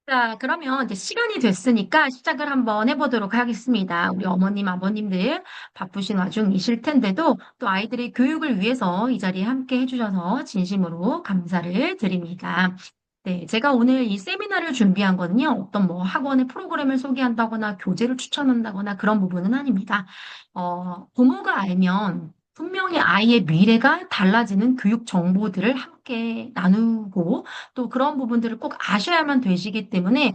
자, 그러면 이제 시간이 됐으니까 시작을 한번 해보도록 하겠습니다. 우리 어머님, 아버님들 바쁘신 와중이실 텐데도 또 아이들의 교육을 위해서 이 자리에 함께 해주셔서 진심으로 감사를 드립니다. 네, 제가 오늘 이 세미나를 준비한 거는요, 어떤 뭐 학원의 프로그램을 소개한다거나 교재를 추천한다거나 그런 부분은 아닙니다. 부모가 알면 분명히 아이의 미래가 달라지는 교육 정보들을 함께 나누고 또 그런 부분들을 꼭 아셔야만 되시기 때문에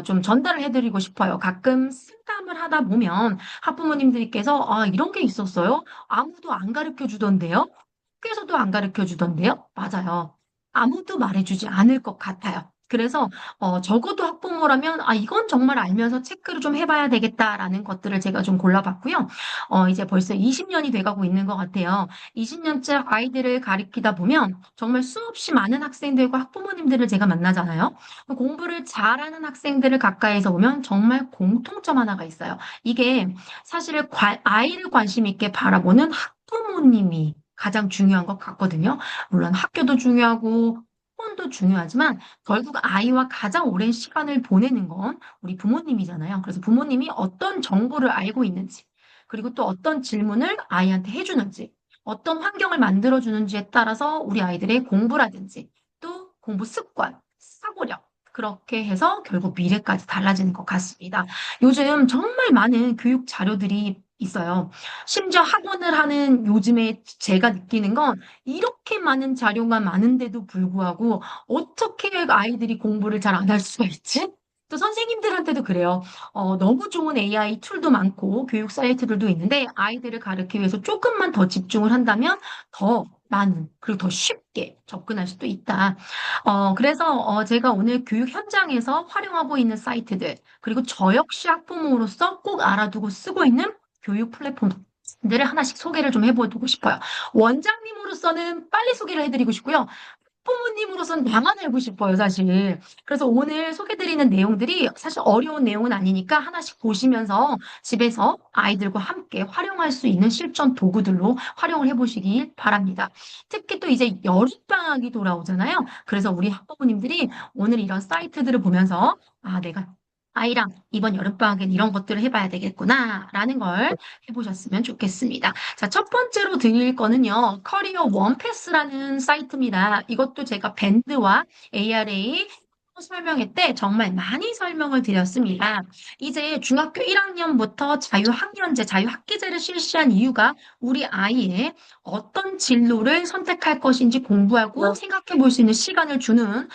좀 전달을 해드리고 싶어요. 가끔 상담을 하다 보면 학부모님들께서 이런 게 있었어요? 아무도 안 가르쳐 주던데요? 학교에서도 안 가르쳐 주던데요? 맞아요. 아무도 말해주지 않을 것 같아요. 그래서 적어도 학부모라면 이건 정말 알면서 체크를 좀 해봐야 되겠다라는 것들을 제가 좀 골라봤고요. 이제 벌써 20년이 돼가고 있는 것 같아요. 20년째 아이들을 가리키다 보면 정말 수없이 많은 학생들과 학부모님들을 제가 만나잖아요. 공부를 잘하는 학생들을 가까이서 보면 정말 공통점 하나가 있어요. 이게 사실 아이를 관심 있게 바라보는 학부모님이 가장 중요한 것 같거든요. 물론 학교도 중요하고 학원도 중요하지만 결국 아이와 가장 오랜 시간을 보내는 건 우리 부모님이잖아요. 그래서 부모님이 어떤 정보를 알고 있는지, 그리고 또 어떤 질문을 아이한테 해주는지, 어떤 환경을 만들어주는지에 따라서 우리 아이들의 공부라든지, 또 공부 습관, 사고력, 그렇게 해서 결국 미래까지 달라지는 것 같습니다. 요즘 정말 많은 교육 자료들이 있어요. 심지어 학원을 하는 요즘에 제가 느끼는 건 이렇게 많은 자료가 많은데도 불구하고 어떻게 아이들이 공부를 잘 안 할 수가 있지? 또 선생님들한테도 그래요. 너무 좋은 AI 툴도 많고 교육 사이트들도 있는데 아이들을 가르치기 위해서 조금만 더 집중을 한다면 더 많은, 그리고 더 쉽게 접근할 수도 있다. 그래서 제가 오늘 교육 현장에서 활용하고 있는 사이트들, 그리고 저 역시 학부모로서 꼭 알아두고 쓰고 있는 교육 플랫폼들을 하나씩 소개를 좀 해보고 싶어요. 원장님으로서는 빨리 소개를 해드리고 싶고요. 부모님으로서는 나만 알고 싶어요, 사실. 그래서 오늘 소개드리는 내용들이 사실 어려운 내용은 아니니까 하나씩 보시면서 집에서 아이들과 함께 활용할 수 있는 실전 도구들로 활용을 해보시길 바랍니다. 특히 또 이제 여름방학이 돌아오잖아요. 그래서 우리 학부모님들이 오늘 이런 사이트들을 보면서 내가 아이랑 이번 여름방학엔 이런 것들을 해봐야 되겠구나라는 걸 해보셨으면 좋겠습니다. 자, 첫 번째로 드릴 거는요, 커리어 원패스라는 사이트입니다. 이것도 제가 밴드와 ARA 설명회 때 정말 많이 설명을 드렸습니다. 이제 중학교 1학년부터 자유학년제, 자유학기제를 실시한 이유가 우리 아이의 어떤 진로를 선택할 것인지 공부하고 생각해 볼 수 있는 시간을 주는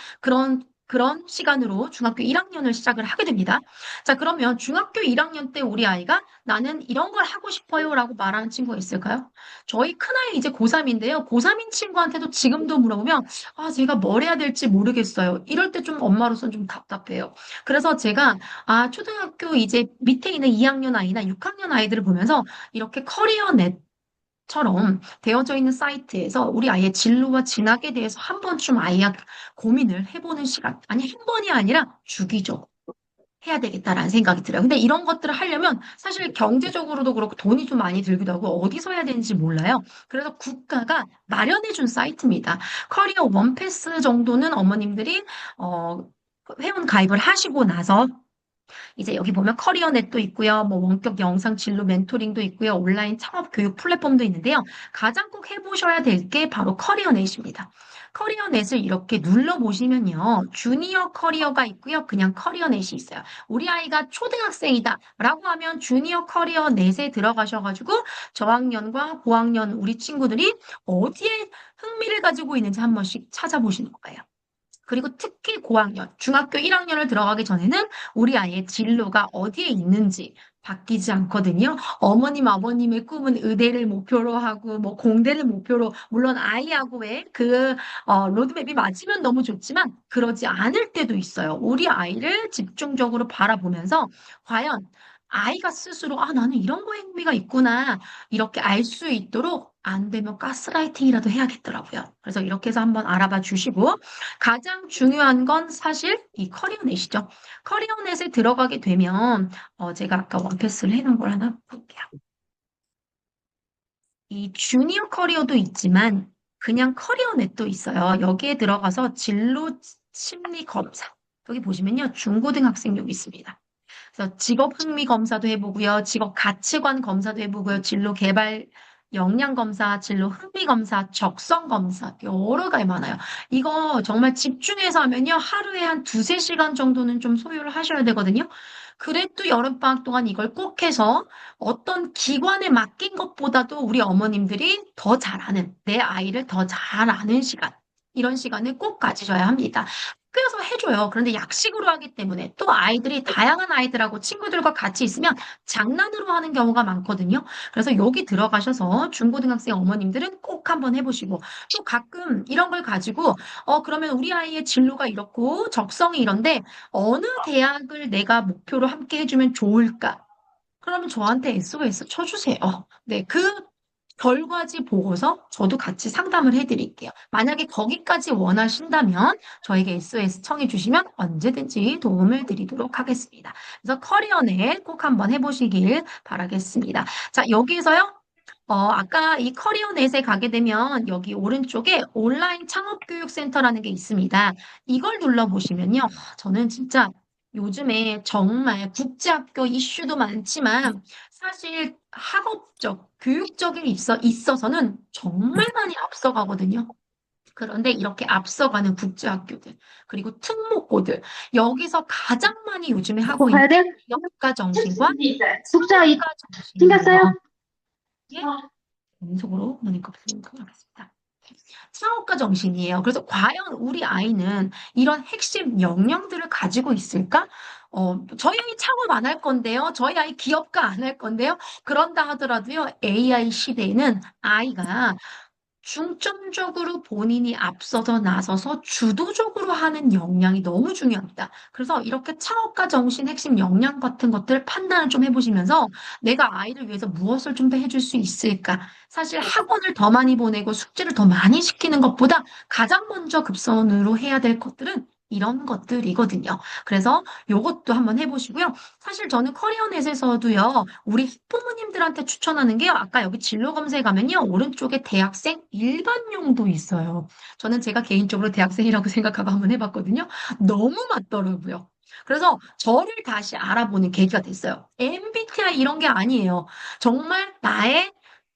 그런 시간으로 중학교 1학년을 시작을 하게 됩니다. 자, 그러면 중학교 1학년 때 우리 아이가 나는 이런 걸 하고 싶어요라고 말하는 친구가 있을까요? 저희 큰아이 이제 고3인데요. 고3인 친구한테도 지금도 물어보면 제가 뭘 해야 될지 모르겠어요. 이럴 때 좀 엄마로서는 좀 답답해요. 그래서 제가 초등학교 이제 밑에 있는 2학년 아이나 6학년 아이들을 보면서 이렇게 처럼 되어져 있는 사이트에서 우리 아이의 진로와 진학에 대해서 한 번쯤 아이와 고민을 해보는 시간. 아니, 한 번이 아니라 주기적으로. 해야 되겠다라는 생각이 들어요. 근데 이런 것들을 하려면 사실 경제적으로도 그렇고 돈이 좀 많이 들기도 하고 어디서 해야 되는지 몰라요. 그래서 국가가 마련해 준 사이트입니다. 커리어 원패스 정도는 어머님들이 어, 회원 가입을 하시고 나서 이제 여기 보면 커리어넷도 있고요. 뭐 원격 영상 진로 멘토링도 있고요. 온라인 창업 교육 플랫폼도 있는데요. 가장 꼭 해보셔야 될 게 바로 커리어넷입니다. 커리어넷을 이렇게 눌러보시면요. 주니어 커리어가 있고요. 그냥 커리어넷이 있어요. 우리 아이가 초등학생이다 라고 하면 주니어 커리어넷에 들어가셔가지고 저학년과 고학년 우리 친구들이 어디에 흥미를 가지고 있는지 한 번씩 찾아보시는 거예요. 그리고 특히 고학년, 중학교 1학년을 들어가기 전에는 우리 아이의 진로가 어디에 있는지 바뀌지 않거든요. 어머님, 아버님의 꿈은 의대를 목표로 하고, 뭐, 공대를 목표로, 물론 아이하고의 로드맵이 맞으면 너무 좋지만, 그러지 않을 때도 있어요. 우리 아이를 집중적으로 바라보면서, 과연 아이가 스스로, 나는 이런 거에 흥미가 있구나. 이렇게 알 수 있도록 안 되면 가스라이팅이라도 해야겠더라고요. 그래서 이렇게 해서 한번 알아봐 주시고, 가장 중요한 건 사실 이 커리어넷이죠. 커리어넷에 들어가게 되면 제가 아까 원패스를 해놓은 걸 하나 볼게요. 이 주니어 커리어도 있지만 그냥 커리어넷도 있어요. 여기에 들어가서 진로 심리 검사. 여기 보시면요. 중고등학생용 있습니다. 그래서 직업 흥미 검사도 해보고요. 직업 가치관 검사도 해보고요. 진로 개발 역량 검사, 진로 흥미 검사, 적성 검사 여러 가지 많아요. 이거 정말 집중해서 하면요. 하루에 한 두세 시간 정도는 좀 소요를 하셔야 되거든요. 그래도 여름방학 동안 이걸 꼭 해서 어떤 기관에 맡긴 것보다도 우리 어머님들이 더 잘 아는, 내 아이를 더 잘 아는 시간, 이런 시간을 꼭 가지셔야 합니다. 학교에서 해줘요. 그런데 약식으로 하기 때문에 또 아이들이 다양한 아이들하고 친구들과 같이 있으면 장난으로 하는 경우가 많거든요. 그래서 여기 들어가셔서 중고등학생 어머님들은 꼭 한번 해보시고 또 가끔 이런 걸 가지고 그러면 우리 아이의 진로가 이렇고 적성이 이런데 어느 대학을 내가 목표로 함께 해주면 좋을까? 그러면 저한테 SOS 쳐주세요. 네, 그 결과지 보고서 저도 같이 상담을 해드릴게요. 만약에 거기까지 원하신다면 저에게 SOS 청해 주시면 언제든지 도움을 드리도록 하겠습니다. 그래서 커리어넷 꼭 한번 해보시길 바라겠습니다. 자, 여기서요. 아까 이 커리어넷에 가게 되면 여기 오른쪽에 온라인 창업교육센터라는 게 있습니다. 이걸 눌러보시면요. 저는 진짜 요즘에 정말 국제학교 이슈도 많지만 사실 학업적, 교육적인 있어서는 정말 많이 앞서가거든요. 그런데 이렇게 앞서가는 국제학교들, 그리고 특목고들, 여기서 가장 많이 요즘에 뭐 하고 있는 가야 돼? 기업가 정신과 숙자 창업가 정신이에요. 챙겼어요? 예? 연속으로 모니까 하겠습니다. 창업가 정신이에요. 그래서 과연 우리 아이는 이런 핵심 역량들을 가지고 있을까? 저희 아이 창업 안 할 건데요. 저희 아이 기업가 안 할 건데요. 그런다 하더라도요. AI 시대에는 아이가 중점적으로 본인이 앞서서 나서서 주도적으로 하는 역량이 너무 중요합니다. 그래서 이렇게 창업가 정신 핵심 역량 같은 것들 판단을 좀 해보시면서 내가 아이를 위해서 무엇을 좀 더 해줄 수 있을까? 사실 학원을 더 많이 보내고 숙제를 더 많이 시키는 것보다 가장 먼저 급선으로 해야 될 것들은 이런 것들이거든요. 그래서 요것도 한번 해보시고요. 사실 저는 커리어넷에서도요, 우리 부모님들한테 추천하는 게요, 아까 여기 진로 검색에 가면요, 오른쪽에 대학생 일반용도 있어요. 저는 제가 개인적으로 대학생이라고 생각하고 한번 해봤거든요. 너무 맞더라고요. 그래서 저를 다시 알아보는 계기가 됐어요. MBTI 이런 게 아니에요. 정말 나의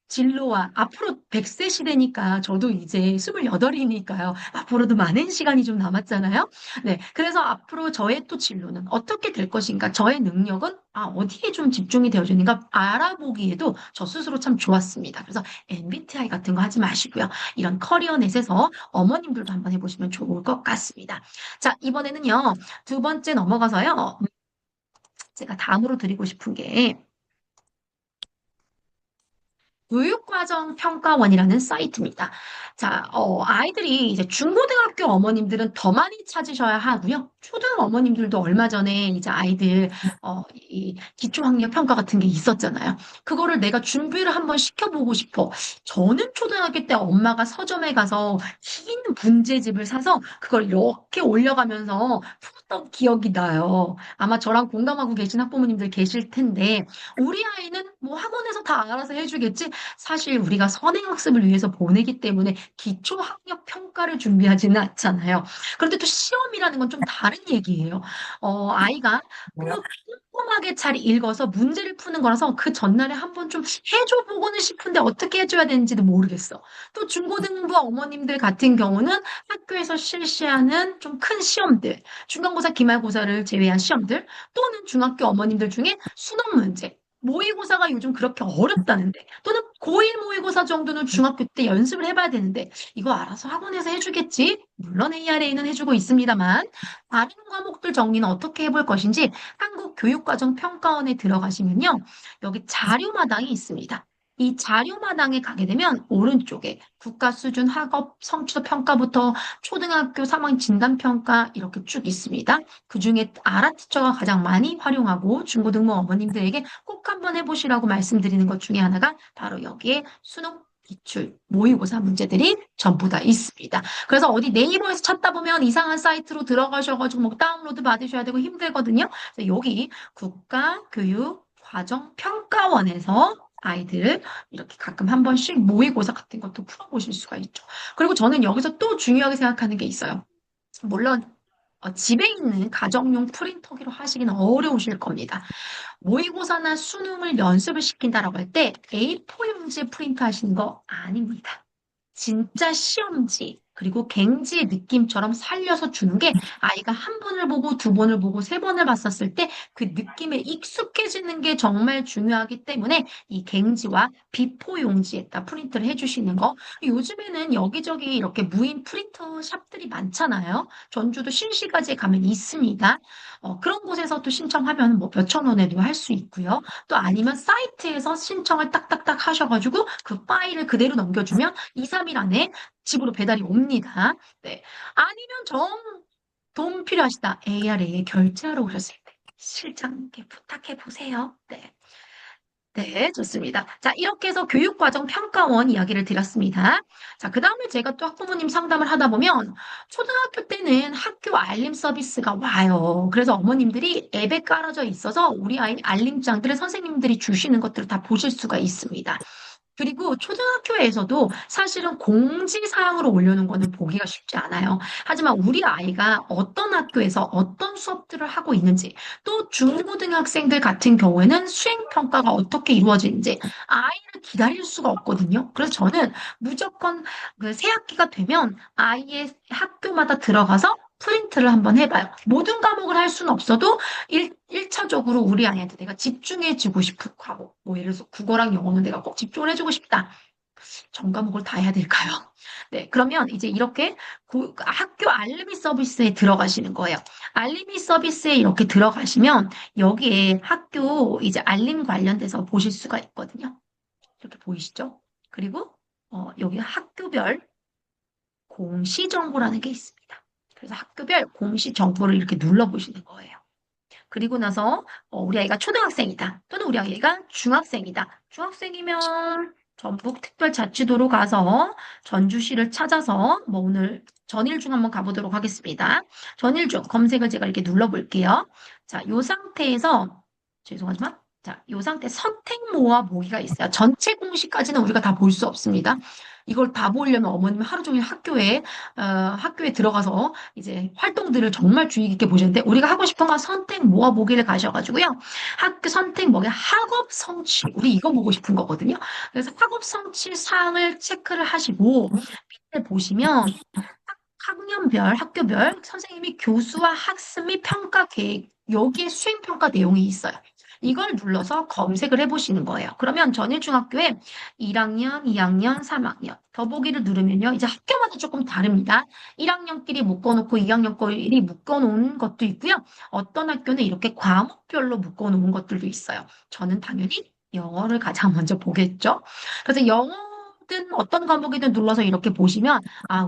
진로와 앞으로 100세 시대니까 저도 이제 28이니까요. 앞으로도 많은 시간이 좀 남았잖아요. 네. 그래서 앞으로 저의 또 진로는 어떻게 될 것인가? 저의 능력은 어디에 좀 집중이 되어지는가? 알아보기에도 저 스스로 참 좋았습니다. 그래서 MBTI 같은 거 하지 마시고요. 이런 커리어넷에서 어머님들도 한번 해보시면 좋을 것 같습니다. 자, 이번에는요. 두 번째 넘어가서요. 제가 다음으로 드리고 싶은 게 교육과정 평가원이라는 사이트입니다. 자, 아이들이 이제 중고등학교 어머님들은 더 많이 찾으셔야 하고요. 초등 어머님들도 얼마 전에 이제 아이들, 이 기초학력 평가 같은 게 있었잖아요. 그거를 내가 준비를 한번 시켜보고 싶어. 저는 초등학교 때 엄마가 서점에 가서 흰 문제집을 사서 그걸 이렇게 올려가면서 풀었던 기억이 나요. 아마 저랑 공감하고 계신 학부모님들 계실 텐데, 우리 아이는 뭐 학원에서 다 알아서 해주겠지? 사실 우리가 선행학습을 위해서 보내기 때문에 기초학력 평가를 준비하지는 않잖아요. 그런데 또 시험이라는 건 좀 다른 얘기예요. 아이가 꼼꼼하게 잘 읽어서 문제를 푸는 거라서 그 전날에 한번 좀 해줘 보고는 싶은데 어떻게 해줘야 되는지도 모르겠어. 또 중고등부 어머님들 같은 경우는 학교에서 실시하는 좀 큰 시험들, 중간고사, 기말고사를 제외한 시험들, 또는 중학교 어머님들 중에 수능 문제, 모의고사가 요즘 그렇게 어렵다는데, 또는 고1 모의고사 정도는 중학교 때 연습을 해봐야 되는데, 이거 알아서 학원에서 해주겠지? 물론 ARA는 해주고 있습니다만, 다른 과목들 정리는 어떻게 해볼 것인지 한국교육과정평가원에 들어가시면요. 여기 자료마당이 있습니다. 이 자료마당에 가게 되면 오른쪽에 국가 수준 학업 성취도 평가부터 초등학교 상황 진단 평가 이렇게 쭉 있습니다. 그중에 아라티처가 가장 많이 활용하고 중고등부 어머님들에게 꼭 한번 해보시라고 말씀드리는 것 중에 하나가 바로 여기에 수능 기출 모의고사 문제들이 전부 다 있습니다. 그래서 어디 네이버에서 찾다 보면 이상한 사이트로 들어가셔가지고 뭐 다운로드 받으셔야 되고 힘들거든요. 그래서 여기 국가교육과정평가원에서 아이들 이렇게 가끔 한 번씩 모의고사 같은 것도 풀어보실 수가 있죠. 그리고 저는 여기서 또 중요하게 생각하는 게 있어요. 물론 집에 있는 가정용 프린터기로 하시기는 어려우실 겁니다. 모의고사나 수능을 연습을 시킨다라고 할 때 A4 용지에 프린트 하시는 거 아닙니다. 진짜 시험지, 그리고 갱지의 느낌처럼 살려서 주는 게 아이가 한 번을 보고 두 번을 보고 세 번을 봤었을 때 그 느낌에 익숙해지는 게 정말 중요하기 때문에 이 갱지와 비포 용지에다 프린트를 해주시는 거. 요즘에는 여기저기 이렇게 무인 프린터 샵들이 많잖아요. 전주도 신시가지에 가면 있습니다. 그런 곳에서 또 신청하면 뭐 몇천 원에도 할 수 있고요. 또 아니면 사이트에서 신청을 딱딱딱 하셔가지고 그 파일을 그대로 넘겨주면 2, 3일 안에 집으로 배달이 옵니다. 네. 아니면 돈 필요하시다. ARA에 결제하러 오셨을 때 실장님께 부탁해 보세요. 네. 네, 좋습니다. 자, 이렇게 해서 교육과정 평가원 이야기를 드렸습니다. 자, 그 다음에 제가 또 학부모님 상담을 하다 보면 초등학교 때는 학교 알림 서비스가 와요. 그래서 어머님들이 앱에 깔아져 있어서 우리 아이 알림장들을 선생님들이 주시는 것들을 다 보실 수가 있습니다. 그리고 초등학교에서도 사실은 공지사항으로 올려놓은 거는 보기가 쉽지 않아요. 하지만 우리 아이가 어떤 학교에서 어떤 수업들을 하고 있는지, 또 중고등학생들 같은 경우에는 수행평가가 어떻게 이루어지는지 아이를 기다릴 수가 없거든요. 그래서 저는 무조건 그 새 학기가 되면 아이의 학교마다 들어가서 프린트를 한번 해봐요. 모든 과목을 할 수는 없어도 일차적으로 우리 아이한테 내가 집중해주고 싶은 과목, 뭐 예를 들어서 국어랑 영어는 내가 꼭 집중을 해주고 싶다. 전 과목을 다 해야 될까요? 네, 그러면 이제 이렇게 학교 알림이 서비스에 들어가시는 거예요. 알림이 서비스에 이렇게 들어가시면 여기에 학교 이제 알림 관련돼서 보실 수가 있거든요. 이렇게 보이시죠? 그리고 여기 학교별 공시 정보라는 게 있습니다. 그래서 학교별 공시 정보를 이렇게 눌러보시는 거예요. 그리고 나서 우리 아이가 초등학생이다. 또는 우리 아이가 중학생이다. 중학생이면 전북특별자치도로 가서 전주시를 찾아서 뭐 오늘 전일중 한번 가보도록 하겠습니다. 전일중 검색을 제가 이렇게 눌러볼게요. 자, 요 상태에서 죄송하지만 자, 요 상태 선택모와 모의가 있어요. 전체 공시까지는 우리가 다 볼 수 없습니다. 이걸 다 보려면 어머님이 하루 종일 학교에 들어가서 이제 활동들을 정말 주의 깊게 보시는데 우리가 하고 싶은 건 선택 모아 보기를 가셔가지고요. 학교 선택 뭐게 학업 성취 우리 이거 보고 싶은 거거든요. 그래서 학업 성취 사항을 체크를 하시고 밑에 보시면 학년별, 학교별 선생님이 교수와 학습 및 평가 계획 여기에 수행 평가 내용이 있어요. 이걸 눌러서 검색을 해보시는 거예요. 그러면 전일중학교에 1학년, 2학년, 3학년 더보기를 누르면요. 이제 학교마다 조금 다릅니다. 1학년끼리 묶어놓고 2학년끼리 묶어놓은 것도 있고요. 어떤 학교는 이렇게 과목별로 묶어놓은 것들도 있어요. 저는 당연히 영어를 가장 먼저 보겠죠. 그래서 영어든 어떤 과목이든 눌러서 이렇게 보시면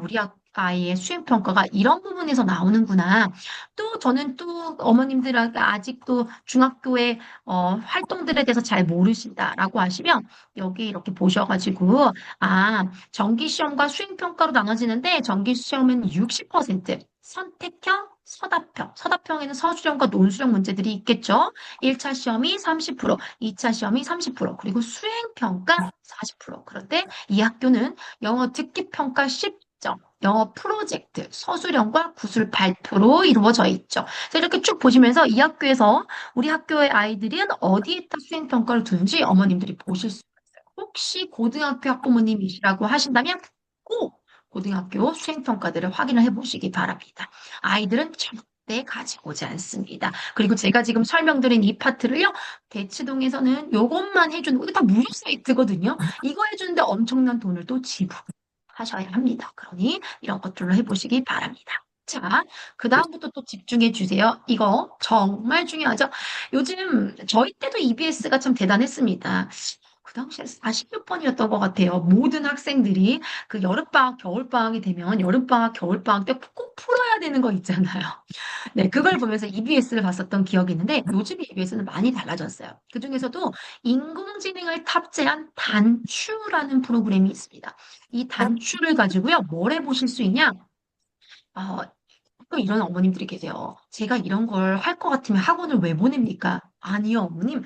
우리 아이의 수행평가가 이런 부분에서 나오는구나. 또 저는 또 어머님들한테 아직도 중학교의 활동들에 대해서 잘 모르신다라고 하시면 여기 이렇게 보셔가지고 정기시험과 수행평가로 나눠지는데 정기시험은 60% 선택형, 서답형. 서답형에는 서술형과 논술형 문제들이 있겠죠. 1차 시험이 30%, 2차 시험이 30%, 그리고 수행평가 40%. 그런데 이 학교는 영어 듣기평가 10점, 영어 프로젝트, 서술형과 구술 발표로 이루어져 있죠. 그래서 이렇게 쭉 보시면서 이 학교에서 우리 학교의 아이들은 어디에다 수행평가를 두는지 어머님들이 보실 수 있어요. 혹시 고등학교 학부모님이시라고 하신다면 꼭 고등학교 수행평가들을 확인을 해보시기 바랍니다. 아이들은 절대 가지고 오지 않습니다. 그리고 제가 지금 설명드린 이 파트를요, 대치동에서는 요것만 해주는, 이거 다 무료 사이트거든요. 이거 해주는데 엄청난 돈을 또 지불하셔야 합니다. 그러니 이런 것들로 해보시기 바랍니다. 자, 그 다음부터 또 집중해 주세요. 이거 정말 중요하죠. 요즘 저희 때도 EBS가 참 대단했습니다. 그 당시에 40몇 번이었던 것 같아요. 모든 학생들이 그 여름방학, 겨울방학이 되면 여름방학, 겨울방학 때 꼭 풀어야 되는 거 있잖아요. 네, 그걸 보면서 EBS를 봤었던 기억이 있는데 요즘 EBS는 많이 달라졌어요. 그중에서도 인공지능을 탑재한 단추라는 프로그램이 있습니다. 이 단추를 가지고요, 뭘 해보실 수 있냐? 어, 또 이런 어머님들이 계세요. 제가 이런 걸 할 것 같으면 학원을 왜 보냅니까? 아니요, 어머님.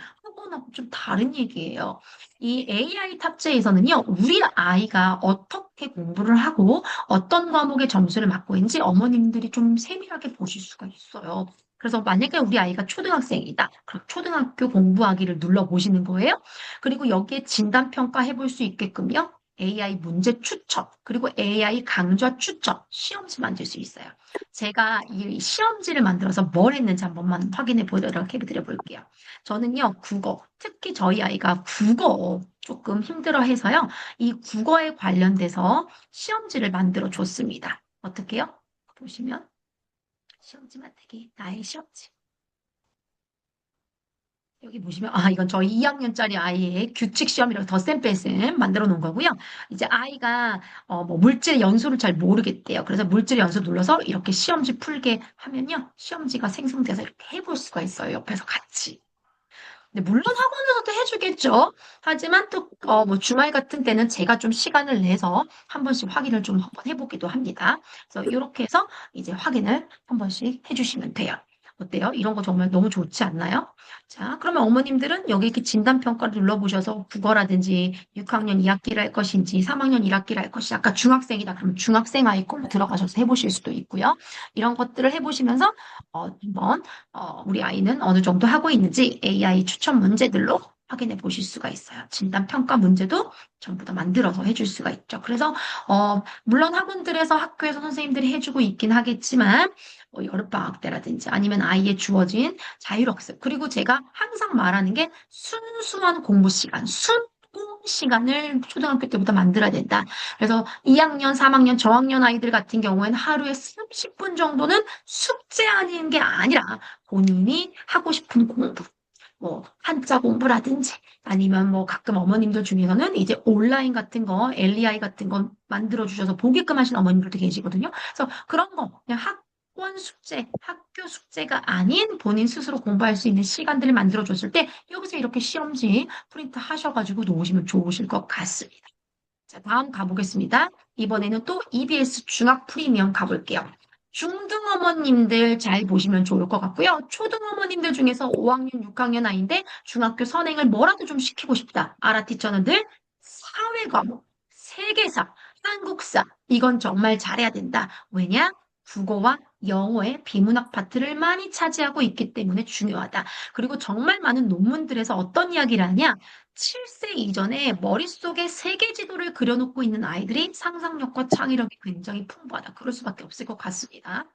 거하고 좀 다른 얘기예요. 이 AI 탑재에서는요, 우리 아이가 어떻게 공부를 하고 어떤 과목의 점수를 받고 있는지 어머님들이 좀 세밀하게 보실 수가 있어요. 그래서 만약에 우리 아이가 초등학생이다. 그럼 초등학교 공부하기를 눌러보시는 거예요. 그리고 여기에 진단평가 해볼 수 있게끔요. AI 문제 추천, 그리고 AI 강좌 추천, 시험지 만들 수 있어요. 제가 이 시험지를 만들어서 뭘 했는지 한 번만 확인해 보도록 해드려 볼게요. 저는요, 국어, 특히 저희 아이가 국어 조금 힘들어 해서요, 이 국어에 관련돼서 시험지를 만들어 줬습니다. 어떻게요? 보시면, 시험지 만들기, 나의 시험지. 여기 보시면, 이건 저희 2학년짜리 아이의 규칙 시험이라고 덧셈 뺄셈 만들어 놓은 거고요. 이제 아이가, 뭐, 물질 연수를 잘 모르겠대요. 그래서 물질 연수 눌러서 이렇게 시험지 풀게 하면요. 시험지가 생성돼서 이렇게 해볼 수가 있어요. 옆에서 같이. 근데 물론 학원에서도 해주겠죠. 하지만 또, 뭐, 주말 같은 때는 제가 좀 시간을 내서 한 번씩 확인을 좀 한번 해보기도 합니다. 그래서 이렇게 해서 이제 확인을 한 번씩 해주시면 돼요. 어때요? 이런 거 정말 너무 좋지 않나요? 자, 그러면 어머님들은 여기 이렇게 진단평가를 눌러보셔서 국어라든지 6학년 2학기를 할 것인지 3학년 1학기를 할 것이 아까 중학생이다. 그럼 중학생 아이 걸로 들어가셔서 해보실 수도 있고요. 이런 것들을 해보시면서 한번 우리 아이는 어느 정도 하고 있는지 AI 추천 문제들로 확인해 보실 수가 있어요. 진단 평가 문제도 전부 다 만들어서 해줄 수가 있죠. 그래서 물론 학원들에서 학교에서 선생님들이 해주고 있긴 하겠지만 여름방학 때라든지 아니면 아이의 주어진 자율학습 그리고 제가 항상 말하는 게 순수한 공부 시간, 순공 시간을 초등학교 때부터 만들어야 된다. 그래서 2학년, 3학년, 저학년 아이들 같은 경우에는 하루에 30분 정도는 숙제하는 게 아니라 본인이 하고 싶은 공부, 뭐 한자 공부라든지 아니면 뭐 가끔 어머님들 중에서는 이제 온라인 같은 거, LEI 같은 거 만들어 주셔서 보게끔 하신 어머님들도 계시거든요. 그래서 그런 거 그냥 학원 숙제, 학교 숙제가 아닌 본인 스스로 공부할 수 있는 시간들을 만들어 줬을 때 여기서 이렇게 시험지 프린트 하셔가지고 놓으시면 좋으실 것 같습니다. 자, 다음 가보겠습니다. 이번에는 또 EBS 중학 프리미엄 가볼게요. 중등 어머님들 잘 보시면 좋을 것 같고요. 초등 어머님들 중에서 5학년, 6학년 아이인데 중학교 선행을 뭐라도 좀 시키고 싶다. 아라 티처는들 사회 과목, 세계사, 한국사 이건 정말 잘해야 된다. 왜냐? 국어와 영어의 비문학 파트를 많이 차지하고 있기 때문에 중요하다. 그리고 정말 많은 논문들에서 어떤 이야기를 하냐? 7세 이전에 머릿속에 세계 지도를 그려놓고 있는 아이들이 상상력과 창의력이 굉장히 풍부하다. 그럴 수밖에 없을 것 같습니다.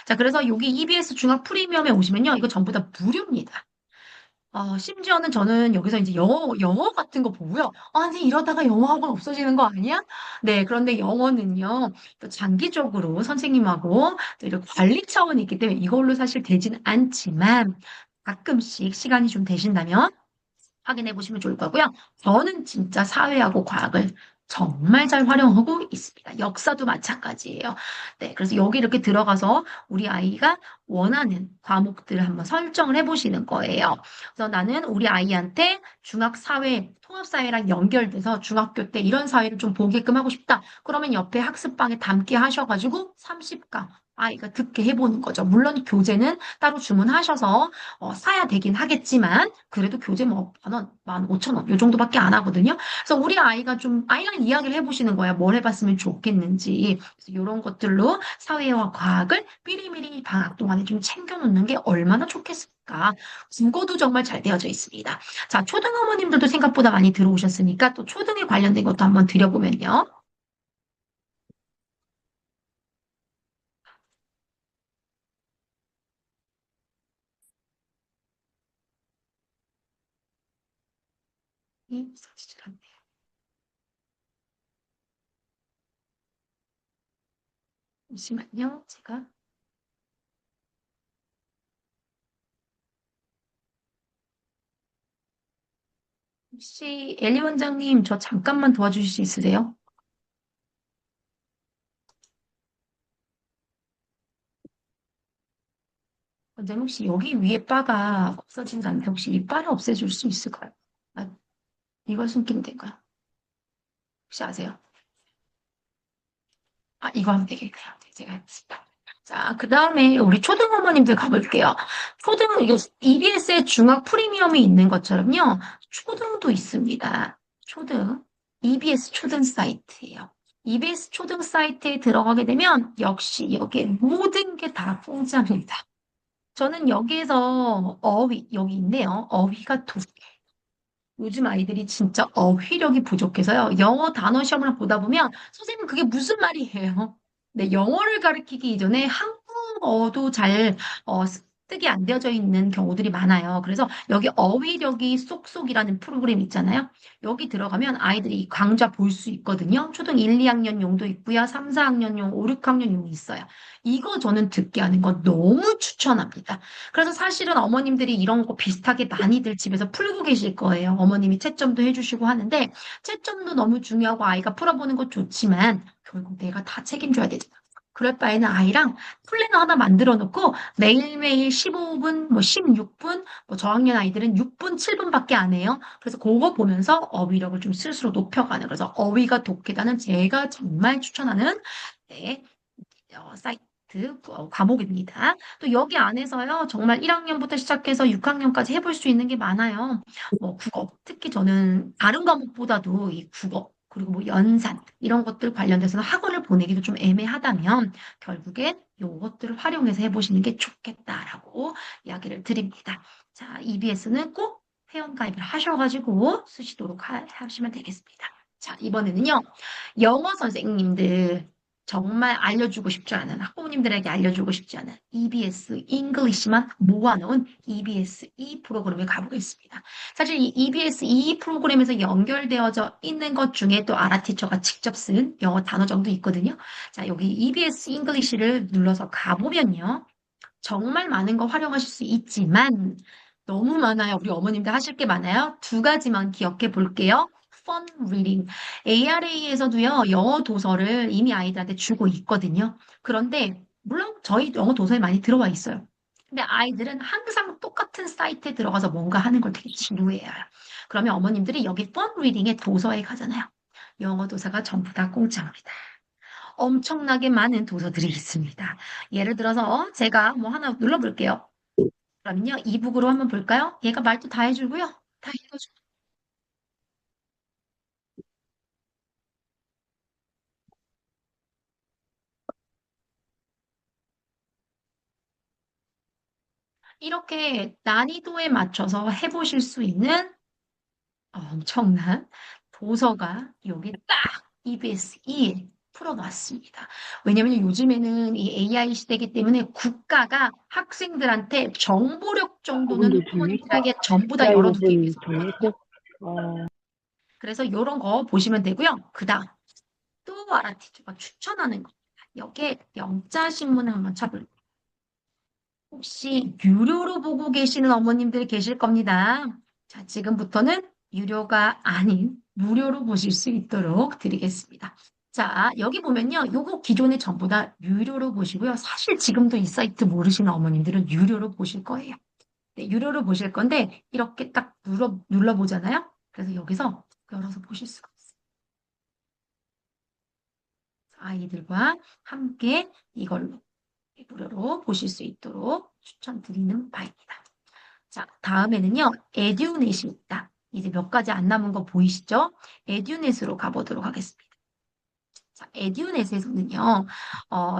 자, 그래서 여기 EBS 중학 프리미엄에 오시면요. 이거 전부 다 무료입니다. 심지어는 저는 여기서 이제 영어 같은 거 보고요. 아니, 이러다가 영어 학원 없어지는 거 아니야? 네, 그런데 영어는요, 또 장기적으로 선생님하고 또 이런 관리 차원이 있기 때문에 이걸로 사실 되지는 않지만 가끔씩 시간이 좀 되신다면 확인해 보시면 좋을 거고요. 저는 진짜 사회하고 과학을 정말 잘 활용하고 있습니다. 역사도 마찬가지예요. 네, 그래서 여기 이렇게 들어가서 우리 아이가 원하는 과목들을 한번 설정을 해보시는 거예요. 그래서 나는 우리 아이한테 중학 사회, 통합사회랑 연결돼서 중학교 때 이런 사회를 좀 보게끔 하고 싶다. 그러면 옆에 학습방에 담게 하셔가지고 30강 아이가 듣게 해보는 거죠. 물론 교재는 따로 주문하셔서 사야 되긴 하겠지만 그래도 교재 뭐 10,000원, 15,000원 요 정도밖에 안 하거든요. 그래서 우리 아이가 좀 아이랑 이야기를 해보시는 거야. 뭘 해봤으면 좋겠는지. 그래서 이런 것들로 사회와 과학을 미리미리 방학 동안에 좀 챙겨놓는 게 얼마나 좋겠습니까? 국어도 정말 잘 되어져 있습니다. 자, 초등 어머님들도 생각보다 많이 들어오셨으니까 또 초등에 관련된 것도 한번 드려보면요. 이 사진을 잠시만요. 제가 혹시 엘리 원장님 저 잠깐만 도와주실 수 있으세요? 원장님 혹시 여기 위에 바가 없어진지 않는데 혹시 이 바를 없애줄 수 있을까요? 아, 이걸 숨기면 될까요? 혹시 아세요? 이거 하면 되겠네요. 네, 제가 했습니다. 자, 그 다음에 우리 초등 어머님들 가볼게요. 이게 EBS에 중학 프리미엄이 있는 것처럼요. 초등도 있습니다. 초등. EBS 초등 사이트예요. EBS 초등 사이트에 들어가게 되면 역시 여기에 모든 게 다 공짜입니다. 저는 여기에서 여기 있네요. 어휘가 두 개. 요즘 아이들이 진짜 어휘력이 부족해서요. 영어 단어 시험을 보다 보면 선생님 그게 무슨 말이에요? 네, 영어를 가르치기 이전에 한국어도 잘 습득이 안 되어져 있는 경우들이 많아요. 그래서 여기 어휘력이 쏙쏙이라는 프로그램 있잖아요. 여기 들어가면 아이들이 강좌 볼 수 있거든요. 초등 1, 2학년용도 있고요. 3, 4학년용, 5, 6학년용이 있어요. 이거 저는 듣게 하는 거 너무 추천합니다. 그래서 사실은 어머님들이 이런 거 비슷하게 많이들 집에서 풀고 계실 거예요. 어머님이 채점도 해주시고 하는데, 채점도 너무 중요하고 아이가 풀어보는 것 좋지만, 결국 내가 다 책임져야 되잖아. 그럴 바에는 아이랑 플래너 하나 만들어 놓고 매일매일 15분, 뭐 16분, 뭐 저학년 아이들은 6분, 7분밖에 안 해요. 그래서 그거 보면서 어휘력을 좀 스스로 높여가는. 그래서 어휘가 독해다는 제가 정말 추천하는 네, 사이트 과목입니다. 또 여기 안에서요, 정말 1학년부터 시작해서 6학년까지 해볼 수 있는 게 많아요. 뭐 국어, 특히 저는 다른 과목보다도 이 국어, 그리고 뭐 연산, 이런 것들 관련돼서는 학원을 보내기도 좀 애매하다면, 결국엔 요것들을 활용해서 해보시는 게 좋겠다라고 이야기를 드립니다. 자, EBS는 꼭 회원가입을 하셔가지고 쓰시도록 하시면 되겠습니다. 자, 이번에는요, 영어 선생님들, 정말 알려주고 싶지 않은 학부모님들에게 알려주고 싶지 않은 EBS 잉글리시만 모아놓은 EBS E 프로그램에 가보겠습니다. 사실 이 EBS E 프로그램에서 연결되어져 있는 것 중에 또 아라티처가 직접 쓴 영어 단어 정도 있거든요. 자, 여기 EBS 잉글리시를 눌러서 가보면요. 정말 많은 거 활용하실 수 있지만 너무 많아요. 우리 어머님들 하실 게 많아요. 두 가지만 기억해 볼게요. Fun reading. ARA에서도요, 영어 도서를 이미 아이들한테 주고 있거든요. 그런데, 물론 저희 영어 도서에 많이 들어와 있어요. 근데 아이들은 항상 똑같은 사이트에 들어가서 뭔가 하는 걸 되게 지루해해요. 그러면 어머님들이 여기 Fun reading의 도서에 가잖아요. 영어 도서가 전부 다 공짜입니다. 엄청나게 많은 도서들이 있습니다. 예를 들어서 제가 뭐 하나 눌러볼게요. 그럼요, 이북으로 한번 볼까요? 얘가 말도 다 해주고요. 다 읽어주고. 이렇게 난이도에 맞춰서 해보실 수 있는 엄청난 도서가 여기 딱 EBS2에 풀어놨습니다. 왜냐면 요즘에는 이 AI 시대이기 때문에 국가가 학생들한테 정보력 정도는 근데 학부모님들에게 전부 다 야, 열어두기 요즘 위해서. 재밌어? 어, 그래서 이런 거 보시면 되고요. 그 다음 또 아라티초가 추천하는 거. 여기에 영자 신문을 한번 쳐볼게요. 혹시 유료로 보고 계시는 어머님들 계실 겁니다. 자, 지금부터는 유료가 아닌 무료로 보실 수 있도록 드리겠습니다. 자, 여기 보면요. 요거 기존에 전부 다 유료로 보시고요. 사실 지금도 이 사이트 모르시는 어머님들은 유료로 보실 거예요. 네, 유료로 보실 건데 이렇게 딱 눌러보잖아요. 그래서 여기서 열어서 보실 수가 있어요. 아이들과 함께 이걸로 무료로 보실 수 있도록 추천드리는 바입니다. 자, 다음에는요, 에듀넷이 있다. 이제 몇 가지 안 남은 거 보이시죠? 에듀넷으로 가보도록 하겠습니다. 자, 에듀넷에서는요,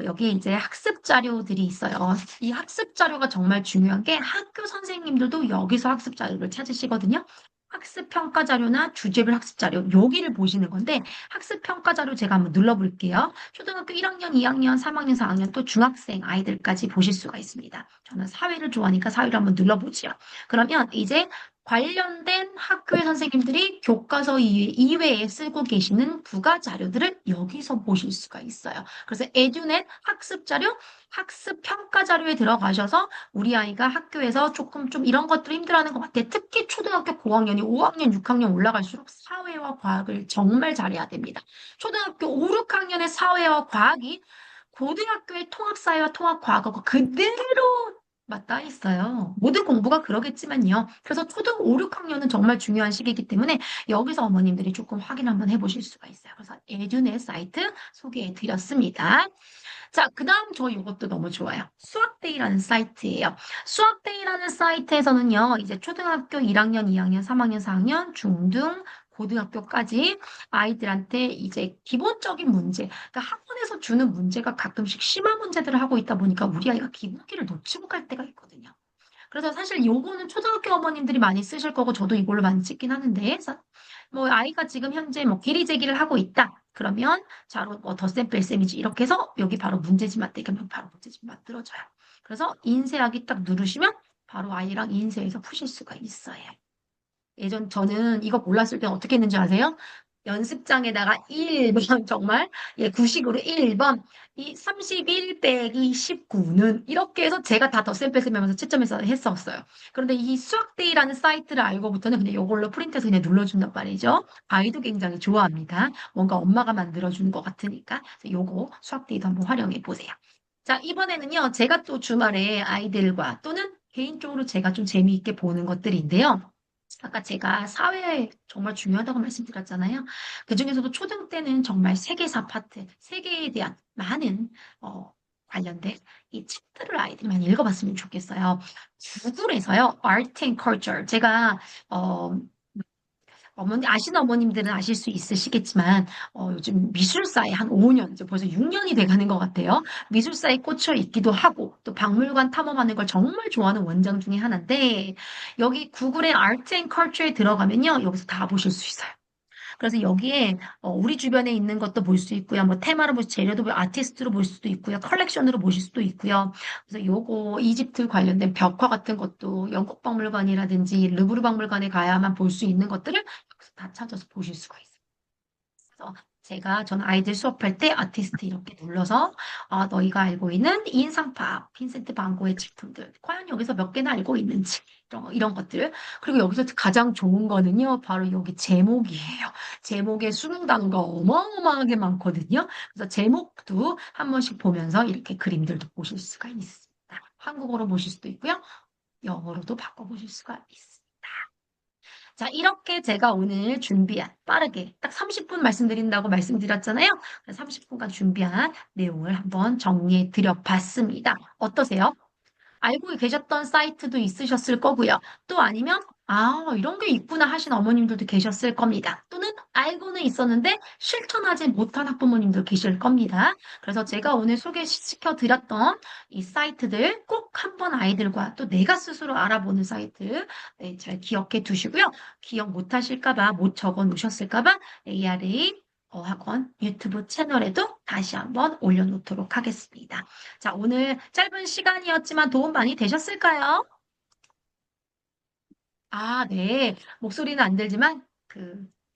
여기에 이제 학습 자료들이 있어요. 이 학습 자료가 정말 중요한 게 학교 선생님들도 여기서 학습 자료를 찾으시거든요. 학습 평가 자료나 주제별 학습 자료, 여기를 보시는 건데, 학습 평가 자료 제가 한번 눌러볼게요. 초등학교 1학년, 2학년, 3학년, 4학년, 또 중학생 아이들까지 보실 수가 있습니다. 저는 사회를 좋아하니까 사회를 한번 눌러보죠. 그러면 이제 관련된 학교의 선생님들이 교과서 이외에 쓰고 계시는 부가 자료들을 여기서 보실 수가 있어요. 그래서 에듀넷 학습 자료, 학습 평가 자료에 들어가셔서 우리 아이가 학교에서 조금 좀 이런 것들 힘들어하는 것 같아. 특히 초등학교 고학년이 5학년, 6학년 올라갈수록 사회와 과학을 정말 잘해야 됩니다. 초등학교 5, 6학년의 사회와 과학이 고등학교의 통합사회와 통합과학하고 그대로 맞닿아 있어요. 모든 공부가 그러겠지만요. 그래서 초등 5, 6학년은 정말 중요한 시기이기 때문에 여기서 어머님들이 조금 확인 한번 해보실 수가 있어요. 그래서 에듀넷 사이트 소개해 드렸습니다. 자, 그 다음 저 이것도 너무 좋아요. 수학데이라는 사이트예요. 수학데이라는 사이트에서는요, 이제 초등학교 1학년, 2학년, 3학년, 4학년, 중등, 고등학교까지 아이들한테 이제 기본적인 문제, 그러니까 학원에서 주는 문제가 가끔씩 심한 문제들을 하고 있다 보니까 우리 아이가 기본기를 놓치고 갈 때가 있거든요. 그래서 사실 요거는 초등학교 어머님들이 많이 쓰실 거고 저도 이걸로 많이 찍긴 하는데 뭐 아이가 지금 현재 뭐 기리 제기를 하고 있다. 그러면 자로 뭐 덧셈 뺄셈이지 이렇게 해서 여기 바로 문제집 만들면 바로 문제집 만들어져요. 그래서 인쇄하기 딱 누르시면 바로 아이랑 인쇄해서 푸실 수가 있어요. 예전 저는 이거 몰랐을 때 어떻게 했는지 아세요? 연습장에다가 1번 정말 예 구식으로 1번 이 31 빼기 19는 이렇게 해서 제가 다 덧셈 뺄셈 하면서 채점해서 했었어요. 그런데 이 수학데이라는 사이트를 알고부터는 그냥 이걸로 프린트해서 그냥 눌러준단 말이죠. 아이도 굉장히 좋아합니다. 뭔가 엄마가 만들어주는 것 같으니까 그래서 요거 수학데이도 한번 활용해 보세요. 자, 이번에는요. 제가 또 주말에 아이들과 또는 개인적으로 제가 좀 재미있게 보는 것들인데요. 아까 제가 사회 정말 중요하다고 말씀드렸잖아요. 그중에서도 초등 때는 정말 세계사 파트, 세계에 대한 많은 관련된 이 책들을 아이들이 많이 읽어봤으면 좋겠어요. 구글에서요, Art and Culture. 제가 어, 아시는 어머님들은 아실 수 있으시겠지만, 요즘 미술사에 한 5년, 이제 벌써 6년이 돼가는 것 같아요. 미술사에 꽂혀 있기도 하고, 또 박물관 탐험하는 걸 정말 좋아하는 원장 중에 하나인데, 여기 구글의 Art and Culture에 들어가면요, 여기서 다 보실 수 있어요. 그래서 여기에 우리 주변에 있는 것도 볼 수 있고요. 뭐 테마로 볼 재료도 아티스트로 볼 수도 있고요. 컬렉션으로 보실 수도 있고요. 그래서 요거 이집트 관련된 벽화 같은 것도 영국 박물관이라든지 르브르 박물관에 가야만 볼 수 있는 것들을 여기서 다 찾아서 보실 수가 있어요. 그래서 저는 아이들 수업할 때 아티스트 이렇게 눌러서 너희가 알고 있는 인상파, 빈센트 반 고의 작품들 과연 여기서 몇 개나 알고 있는지 이런 것들 그리고 여기서 가장 좋은 거는요 바로 여기 제목이에요. 제목에 수능 단어가 어마어마하게 많거든요. 그래서 제목도 한 번씩 보면서 이렇게 그림들도 보실 수가 있습니다. 한국어로 보실 수도 있고요. 영어로도 바꿔보실 수가 있습니다. 자, 이렇게 제가 오늘 준비한 빠르게 딱 30분 말씀드린다고 말씀드렸잖아요. 30분간 준비한 내용을 한번 정리해 드려 봤습니다. 어떠세요? 알고 계셨던 사이트도 있으셨을 거고요. 또 아니면 이런 게 있구나 하신 어머님들도 계셨을 겁니다. 또는 알고는 있었는데 실천하지 못한 학부모님도 계실 겁니다. 그래서 제가 오늘 소개시켜 드렸던 이 사이트들 꼭 한번 아이들과 또 내가 스스로 알아보는 사이트 네, 잘 기억해 두시고요. 기억 못 하실까 봐, 못 적어 놓으셨을까 봐 ARA 학원 유튜브 채널에도 다시 한번 올려놓도록 하겠습니다. 자, 오늘 짧은 시간이었지만 도움 많이 되셨을까요? 네. 목소리는 안 들지만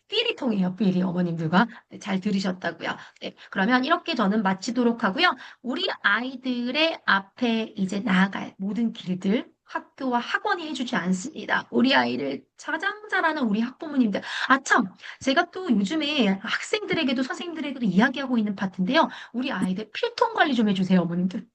삘이 통해요. 삘이 어머님들과 네, 잘 들으셨다고요. 네, 그러면 이렇게 저는 마치도록 하고요. 우리 아이들의 앞에 이제 나아갈 모든 길들 학교와 학원이 해주지 않습니다. 우리 아이를 가장 잘하는 우리 학부모님들. 참, 제가 또 요즘에 학생들에게도 선생님들에게도 이야기하고 있는 파트인데요. 우리 아이들 필통 관리 좀 해주세요, 어머님들.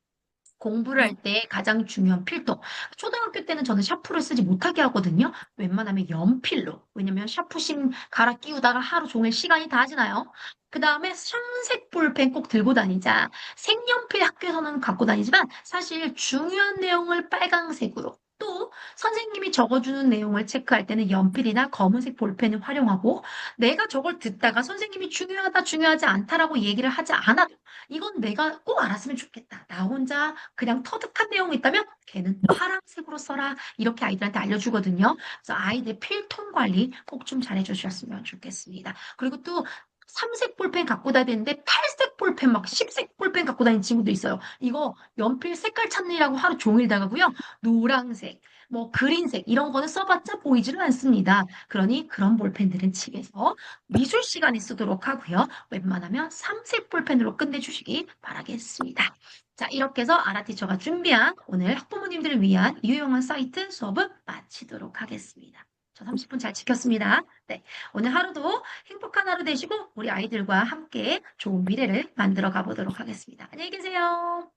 공부를 할 때 가장 중요한 필통. 초등학교 때는 저는 샤프를 쓰지 못하게 하거든요. 웬만하면 연필로. 왜냐면 샤프심 갈아 끼우다가 하루 종일 시간이 다 지나요. 그 다음에 청색 볼펜 꼭 들고 다니자. 색연필 학교에서는 갖고 다니지만 사실 중요한 내용을 빨강색으로 또 선생님이 적어주는 내용을 체크할 때는 연필이나 검은색 볼펜을 활용하고 내가 저걸 듣다가 선생님이 중요하다, 중요하지 않다라고 얘기를 하지 않아도 이건 내가 꼭 알았으면 좋겠다. 나 혼자 그냥 터득한 내용이 있다면 걔는 파란색으로 써라. 이렇게 아이들한테 알려주거든요. 그래서 아이들 필통 관리 꼭 좀 잘해주셨으면 좋겠습니다. 그리고 또 삼색 볼펜 갖고 다니는데 팔색 볼펜 막 10색 볼펜 갖고 다니는 친구도 있어요. 이거 연필 색깔 찾느라고 하루 종일 나가고요. 노란색, 뭐 그린색 이런 거는 써봤자 보이지를 않습니다. 그러니 그런 볼펜들은 집에서 미술 시간에 쓰도록 하고요. 웬만하면 삼색 볼펜으로 끝내주시기 바라겠습니다. 자, 이렇게 해서 아라티처가 준비한 오늘 학부모님들을 위한 유용한 사이트 수업은 마치도록 하겠습니다. 저 30분 잘 지켰습니다. 네, 오늘 하루도 행복한 하루 되시고 우리 아이들과 함께 좋은 미래를 만들어 가보도록 하겠습니다. 안녕히 계세요.